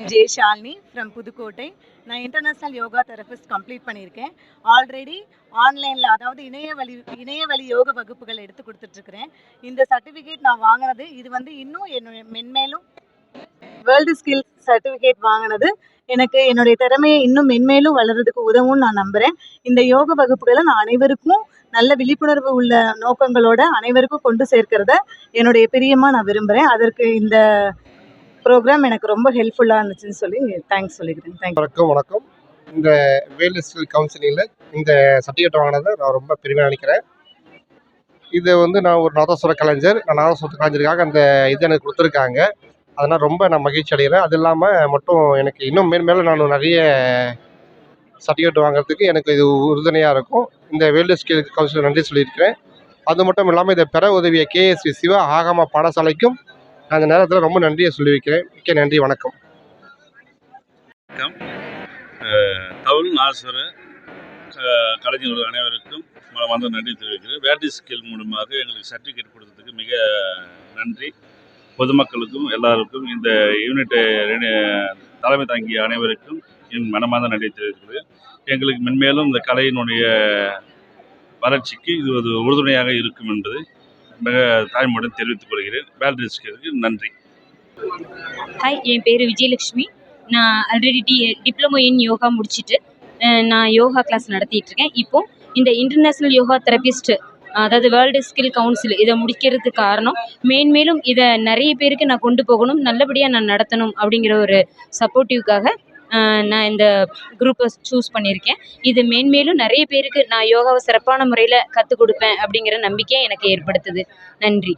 J Shalini from Pudukkottai. நான் international yoga therapist complete பண்ணியிருக்கேன். Already ஆன்லைனில், அதாவது இணையவழி யோக வகுப்புகள் எடுத்து கொடுத்துட்ருக்குறேன். இந்த சர்டிஃபிகேட் நான் வாங்கினது, இது இன்னும் என்னுடைய மென்மேலும் வேர்ல்டு ஸ்கில் சர்டிஃபிகேட் வாங்கினது எனக்கு என்னுடைய திறமையை இன்னும் மென்மேலும் வளர்கிறதுக்கு உதவும்னு நான் நம்புகிறேன். இந்த யோக வகுப்புகளை நான் அனைவருக்கும் நல்ல விழிப்புணர்வு உள்ள நோக்கங்களோட அனைவருக்கும் கொண்டு சேர்க்கிறத என்னுடைய பிரியமாக நான் விரும்புகிறேன். அதற்கு இந்த ப்ரோக்ராம் எனக்கு ரொம்ப ஹெல்ப்ஃபுல்லாக இருந்துச்சுன்னு சொல்லி தேங்க்ஸ் சொல்லிக்கிறேன். வணக்கம். இந்த வேர்ல்டு ஸ்கில் கவுன்சிலிங்கில் இந்த சர்டிஃபிகேட் வாங்கினதை நான் ரொம்ப பெருமையாக நினைக்கிறேன். இது நான் ஒரு நாதஸ்வர கலைஞர். நாதஸ்வர கலைஞருக்காக அந்த இது எனக்கு கொடுத்துருக்காங்க. அதனால் ரொம்ப நான் மகிழ்ச்சி அடைகிறேன். அது இல்லாமல் மட்டும் எனக்கு இன்னும் மேலும் நான் நிறைய சர்டிஃபிகேட் வாங்குறதுக்கு எனக்கு இது உறுதுணையாக இருக்கும். இந்த வேர்ல்டு ஸ்கில் கவுன்சிலுக்கு நன்றி சொல்லியிருக்கிறேன். அது மட்டும் இல்லாமல் இதை பெற உதவிய கேஎஸ்வி சிவா ஆகம பாடசாலைக்கும் அந்த நேரத்தில் ரொம்ப நன்றியை சொல்லி வைக்கிறேன். மிக்க நன்றி. வணக்கம். தமிழ் நாதஸ்வர கலைஞர்கள் அனைவருக்கும் வந்து நன்றி தெரிவிக்கிறேன். வேர்ல்டு ஸ்கில் மூலமாக எங்களுக்கு சர்டிஃபிகேட் கொடுத்ததுக்கு மிக நன்றி. பொதுமக்களுக்கும் எல்லாருக்கும் இந்த யூனிட்டை தலைமை தாங்கிய அனைவருக்கும் என் மனமார்ந்த நன்றி தெரிவிக்கிறது. எங்களுக்கு மென்மேலும் இந்த கலையினுடைய வளர்ச்சிக்கு இது ஒரு உறுதுணையாக இருக்கும் என்பது மிக தாய்மொழியுடன் தெரிவித்துக் கொள்கிறேன். வேர்ல்டு ஸ்கில்லுக்கு நன்றி. ஹாய், என் பேர் விஜயலட்சுமி. நான் ஆல்ரெடி டிப்ளமோ இன் யோகா முடிச்சுட்டு நான் யோகா கிளாஸ் நடத்திட்டு இருக்கேன். இப்போது இந்த இன்டர்நேஷ்னல் யோகா தெரபிஸ்ட், அதாவது வேர்ல்டு ஸ்கில் கவுன்சில், இதை முடிக்கிறதுக்கு காரணம் மேன்மேலும் இதை நிறைய பேருக்கு நான் கொண்டு போகணும், நல்லபடியாக நான் நடத்தணும் அப்படிங்கிற ஒரு சப்போர்ட்டிவ்காக நான் இந்த குரூப்பை சூஸ் பண்ணியிருக்கேன். இது மேன்மேலும் நிறைய பேருக்கு நான் யோகாவை சிறப்பான முறையில் கற்றுக் கொடுப்பேன் அப்படிங்கிற நம்பிக்கையை எனக்கு ஏற்படுத்துது. நன்றி.